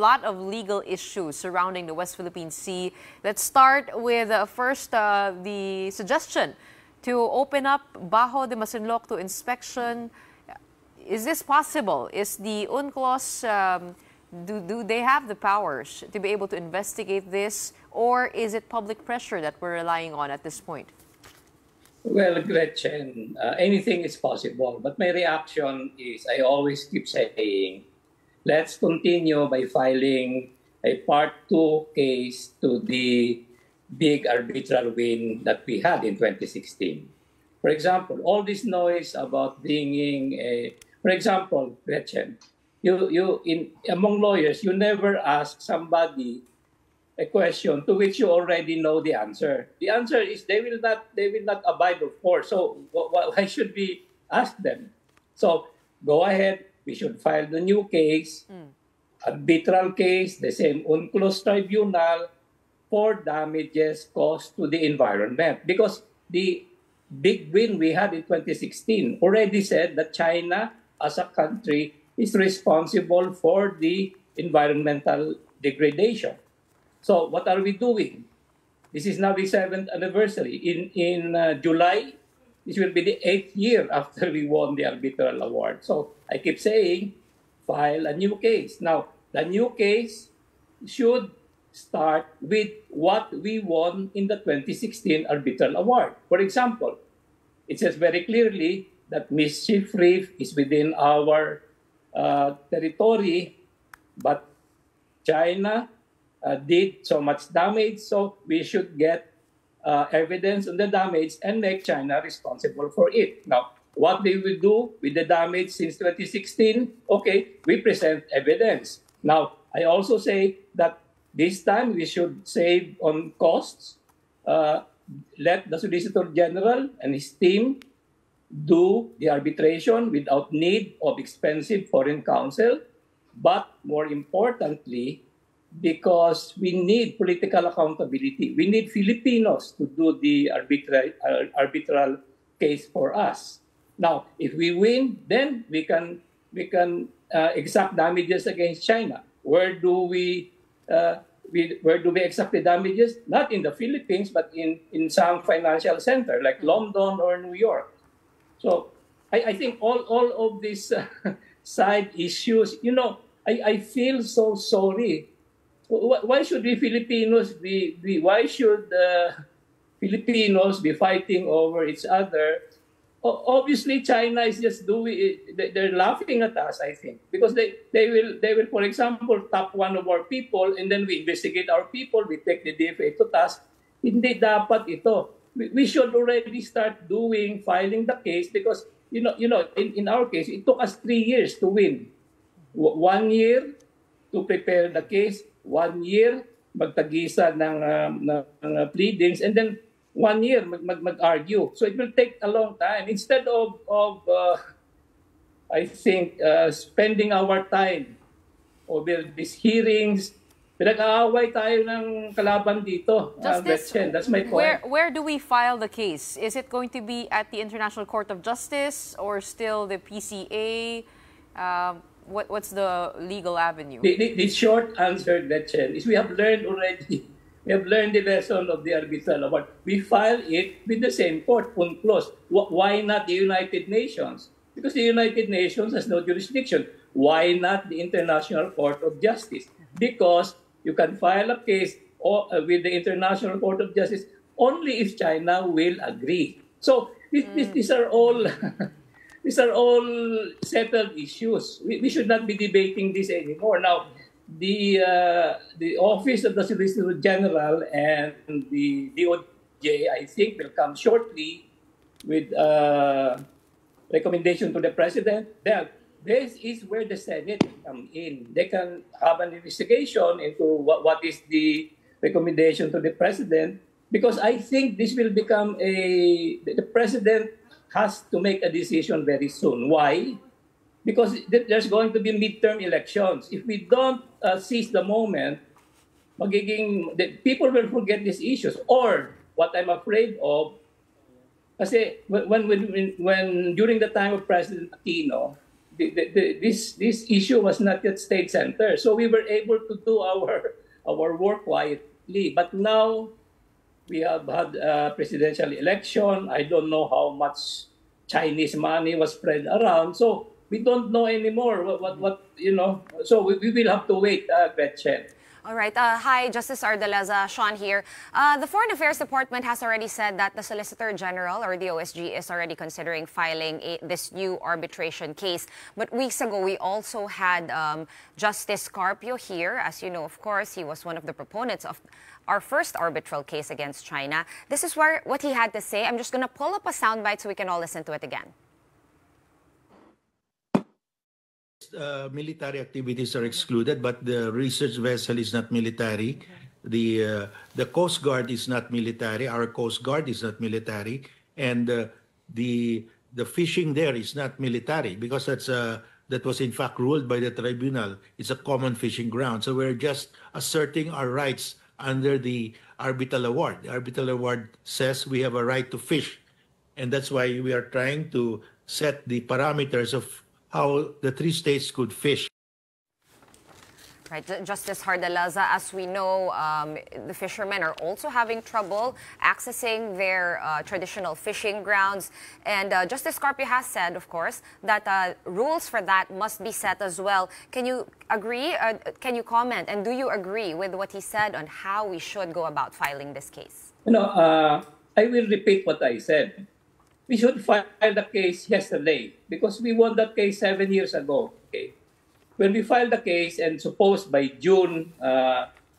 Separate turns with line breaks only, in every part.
lot of legal issues surrounding the West Philippine Sea. Let's start with first the suggestion to open up Bajo de Masinloc to inspection. Is this possible? Is the UNCLOS, do they have the powers to be able to investigate this, or is it public pressure that we're relying on at this point?
Well, Gretchen, anything is possible. But my reaction is, I always keep saying, let's continue by filing a Part 2 case to the big arbitral win that we had in 2016. For example, all this noise about bringing a, for example, Gretchen, among lawyers, you never ask somebody a question to which you already know the answer. The answer is they will not abide, of course. So why should we ask them? So go ahead. We should file the new case, arbitral case, the same UNCLOS tribunal for damages caused to the environment. Because the big win we had in 2016 already said that China, as a country, is responsible for the environmental degradation. So what are we doing? This is now the 7th anniversary. In July, this will be the 8th year after we won the arbitral award. So I keep saying, file a new case. Now, the new case should start with what we won in the 2016 arbitral award. For example, it says very clearly that Mischief Reef is within our territory, but China did so much damage, so we should get evidence on the damage and make China responsible for it. Now, what they will do with the damage since 2016, okay, we present evidence. Now, I also say that this time we should save on costs. Let the Solicitor General and his team do the arbitration without need of expensive foreign counsel, but more importantly, because we need political accountability. We need Filipinos to do the arbitral case for us. Now, if we win, then we can exact damages against China. Where do we exact the damages? Not in the Philippines, but in some financial center like London or New York. So I think all of these side issues, I feel so sorry. Why should we Filipinos why should Filipinos be fighting over each other? Obviously, China is just doing it. They're laughing at us, I think, because they will, for example, tap one of our people and then we investigate our people, we take the DFA to task. Hindi dapat ito. We should already start filing the case because, in our case, it took us 3 years to win. 1 year to prepare the case, 1 year magtagisa ng pleadings, and then 1 year mag-argue. So it will take a long time. Instead of I think, spending our time over these hearings, pinag-aaway tayo ng kalaban dito. That's my point.
Where do we file the case? Is it going to be at the International Court of Justice or still the PCA? What's the legal avenue?
The short answer, Gretchen, is we have learned already. We have learned the lesson of the arbitral award. We file it with the same court, UNCLOS. Why not the United Nations? Because the United Nations has no jurisdiction. Why not the International Court of Justice? Because you can file a case with the International Court of Justice only if China will agree. So these are all these are all settled issues. We should not be debating this anymore. Now, the Office of the Solicitor General and the DOJ, I think, will come shortly with recommendation to the President. This is where the Senate will come in. They can have an investigation into what is the recommendation to the President, because I think this will become the President has to make a decision very soon. Why? Because there's going to be midterm elections. If we don't seize the moment, people will forget these issues. Or what I'm afraid of, kasi when during the time of President Aquino, this issue was not yet state center. So we were able to do our work quietly. But now we have had a presidential election. I don't know how much Chinese money was spread around. So we don't know anymore what you know. So we will have to wait, Gretchen.
All right. Hi, Justice Ardalaza. Sean here. The Foreign Affairs Department has already said that the Solicitor General, or the OSG, is already considering filing this new arbitration case. But weeks ago, we also had Justice Carpio here. As you know, of course, he was one of the proponents of our first arbitral case against China. This is what he had to say. I'm just going to pull up a soundbite so we can all listen to it again.
Military activities are excluded, but the research vessel is not military. The Coast Guard is not military. Our Coast Guard is not military, and the fishing there is not military because that was in fact ruled by the tribunal. It's a common fishing ground. So we're just asserting our rights under the arbitral award. The arbitral award says we have a right to fish, and that's why we are trying to set the parameters of how the three states could fish.
Right, Justice Hardalaza, as we know, the fishermen are also having trouble accessing their traditional fishing grounds. And Justice Carpio has said, of course, that rules for that must be set as well. Can you agree? Can you comment? And do you agree with what he said on how we should go about filing this case?
I will repeat what I said. We should file the case yesterday because we won that case 7 years ago. Okay, when we filed the case and suppose by June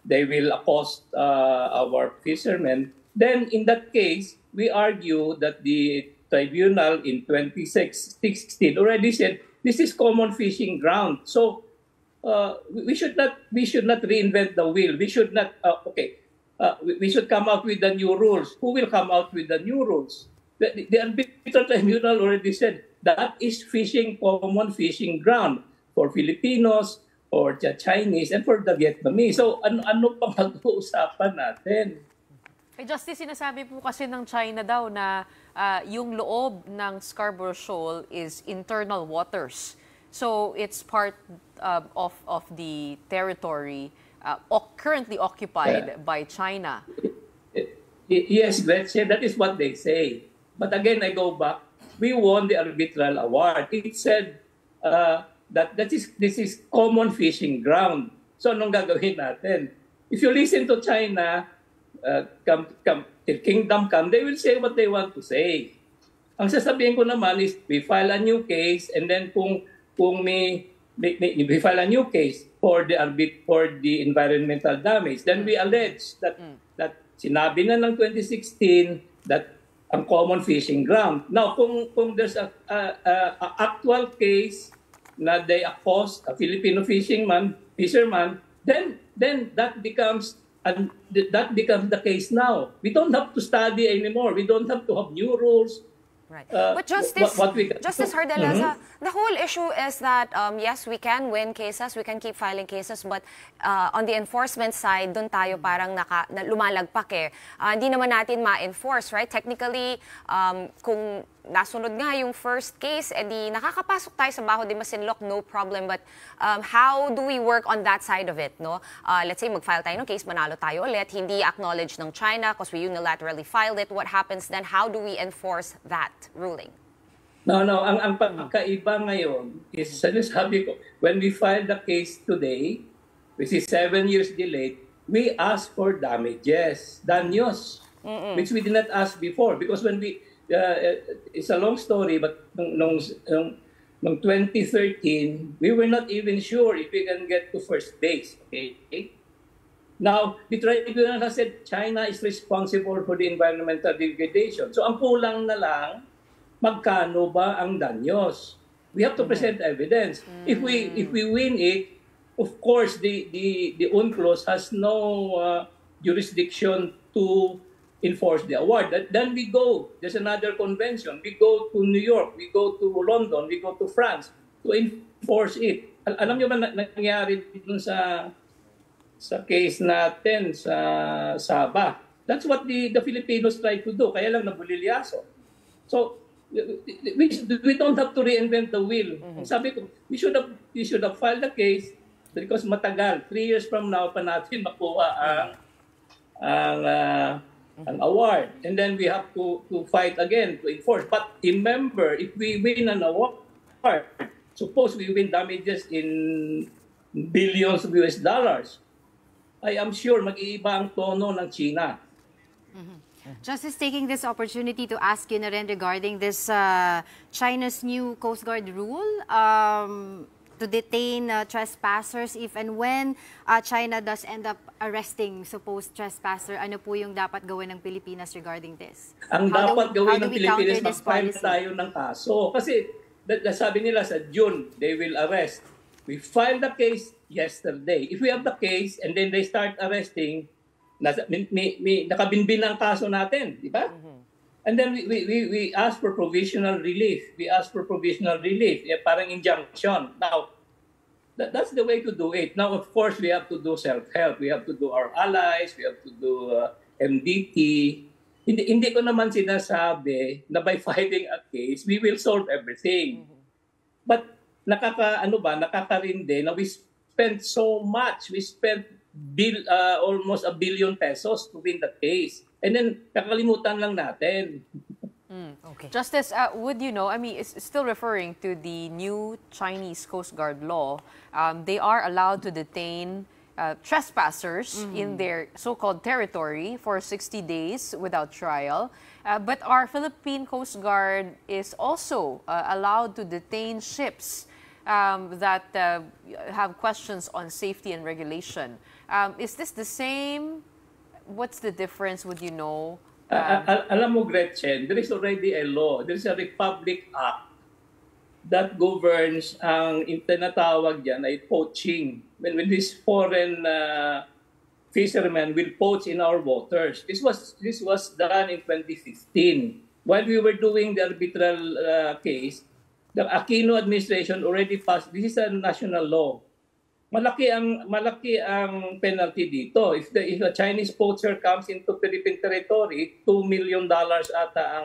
they will accost our fishermen, then in that case we argue that the tribunal in 2016 already said this is common fishing ground. So we should not reinvent the wheel. We should not. We should come out with the new rules. Who will come out with the new rules? The arbitral tribunal already said that is common fishing ground for Filipinos, for the Chinese, and for the Vietnamese. So ano pang pag-uusapan natin?
Justice, sinasabi po kasi ng China daw na yung loob ng Scarborough Shoal is internal waters. So it's part of the territory currently occupied by China.
Yes, Gretchen, that is what they say. But again, I go back. We won the arbitral award. It said that this is common fishing ground. So anong gagawin natin? If you listen to China, till kingdom come, they will say what they want to say. Ang sasabihin ko naman is we file a new case, and then kung we file a new case for the environmental damage, then we allege that sinabi na ng 2016 that ang common fishing ground. Now, kung there's a actual case na they accost a Filipino fisherman, then that becomes the case now. We don't have to study anymore. We don't have to have new rules.
Right. But Justice Hardalaza, the whole issue is that, yes, we can win cases, we can keep filing cases, but on the enforcement side, dun tayo parang lumalagpak eh. Hindi naman natin ma-enforce, right? Technically, kung nasunod nga yung first case, edi nakakapasok tayo sa Bajo de Masinloc, no problem. But how do we work on that side of it, no? Let's say magfile tayo ng case, manalo tayo ulit, hindi acknowledged ng China because we unilaterally filed it. What happens then? How do we enforce that ruling?
No. Ang pagkaiba ngayon is, sabi ko, when we filed the case today, which is 7 years delayed, we ask for damages, danyos, which we did not ask before. Because when we, it's a long story, but noong 2013, we were not even sure if we can get to first base. Okay? Now, the tribunal has said China is responsible for the environmental degradation. So ang kulang na lang, magkano ba ang danyos? We have to present evidence. If we win it, of course, the UNCLOS has no jurisdiction to enforce the award. Then we go. There's another convention. We go to New York. We go to London. We go to France to enforce it. Alam niyo ba nangyari dito sa case natin sa Sabah? That's what the Filipinos try to do. Kaya lang nabulilyaso. So we don't have to reinvent the wheel. Sabi ko, we should have filed the case because matagal. 3 years from now pa natin makuha ang award. And then we have to fight again to enforce. But remember, if we win an award, suppose we win damages in billions of US dollars, I am sure mag-iiba ang tono ng China.
Justice, taking this opportunity to ask you na rin regarding this China's new Coast Guard rule to detain trespassers if and when China does end up arresting supposed trespasser. Ano po yung dapat gawin ng Pilipinas regarding this?
Ang dapat gawin ng Pilipinas, mag-file tayo ng kaso. Kasi sabi nila sa June, they will arrest. We filed the case yesterday. If we have the case and then they start arresting, nakabinbin ang kaso natin, di ba? And then we ask for provisional relief. Parang injunction. Now, that's the way to do it. Now, of course, we have to do self-help. We have to do our allies. We have to do MDT. Hindi ko naman sinasabi na by filing a case, we will solve everything. But nakakarindi na we spent so much. We spent almost $1 billion pesos to win the case. And then, kakalimutan lang natin.
Okay. Justice, would you know, I mean, it's still referring to the new Chinese Coast Guard law. They are allowed to detain trespassers in their so-called territory for 60 days without trial. But our Philippine Coast Guard is also allowed to detain ships that have questions on safety and regulation. Is this the same? What's the difference, would you know?
Alam mo, Gretchen, there is already a law. There is a Republic Act that governs ang tinatawag dyan ay poaching. When these foreign fishermen will poach in our waters. This was done in 2015. While we were doing the arbitral case, the Aquino administration already passed. This is a national law. Malaki ang penalty dito. If a Chinese poacher comes into Philippine territory, $2 million ata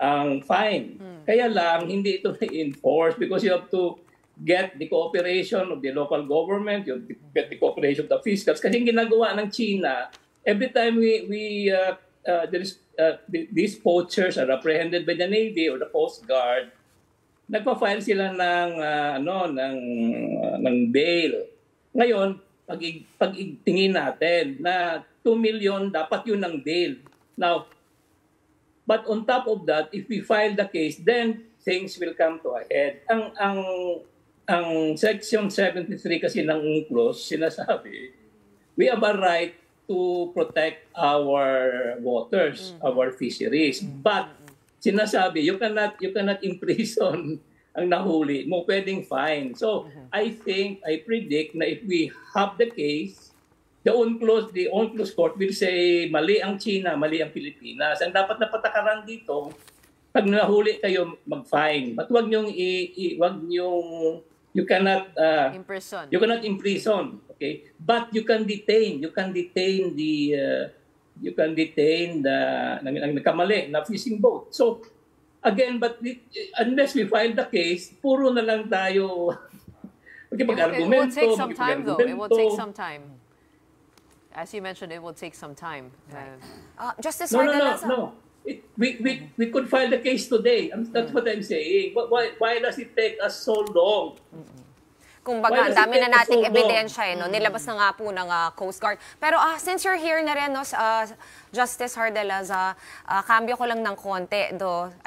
ang fine. Kaya lang hindi ito na-enforce because you have to get the cooperation of the local government, you have to get the cooperation of the fiscals. Kasi ginagawa ng China, every time these poachers are apprehended by the Navy or the Coast Guard, nagpa-file sila ng bail. Ngayon, pag tingin natin na 2 million, dapat yun ang bail. Now, but on top of that, if we file the case, then things will come to a head. Ang Section 73 kasi ng UNCLOS, sinasabi, we have a right to protect our waters, our fisheries. But sinasabi, you cannot imprison ang nahuli mo, pwedeng fine. So, I predict na if we have the case, the UNCLOS court will say, mali ang China, mali ang Pilipinas. Ang dapat na patakaran dito, pag nahuli kayo, mag-fine. But you cannot imprison, okay? But you can detain the nagkamali na fishing boat. So again, but unless we file the case, puro na lang tayo
It will
magpag-argumento.
take some time though. It will take some time. As you mentioned, it will take some time.
Justice
No. We could file the case today. That's what I'm saying. Why does it take us so long?
Kumbaga, ang dami na nating ebidensya, no? Nilabas na nga po ng Coast Guard. Pero since you're here na rin, no, Justice Hardelaza, cambio ko lang ng konti,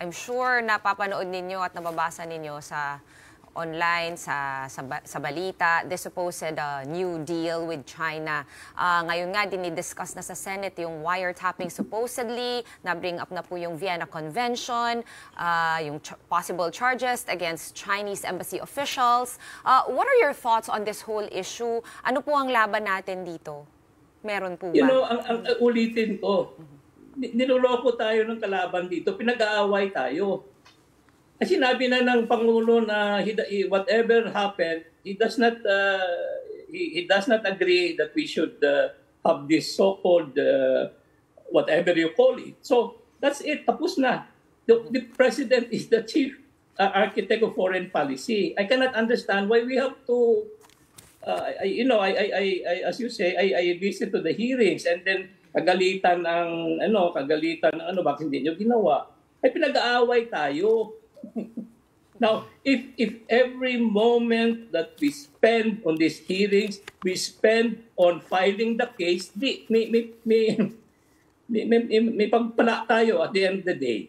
I'm sure napapanood ninyo at nababasa ninyo sa online, sa balita, the supposed new deal with China. Ngayon nga, dinidiscuss na sa Senate yung wiretapping supposedly, na-bring up na po yung Vienna Convention, yung possible charges against Chinese embassy officials. What are your thoughts on this whole issue? Ano po ang laban natin dito? Meron po ba?
You know, ang ulitin ko, niloloko tayo ng kalaban dito, pinag-aaway tayo. Sinabi na ng Pangulo na whatever happened, he does not agree that we should have this so-called whatever you call it. So that's it, tapos na. The president is the chief architect of foreign policy. I cannot understand why we have to, as you say, I listen to the hearings and then kagalitan ng bakit hindi nyo ginawa. Ay pinag-aaway tayo. Now, if every moment that we spend on these hearings, we spend on filing the case, may pagpala tayo at the end of the day.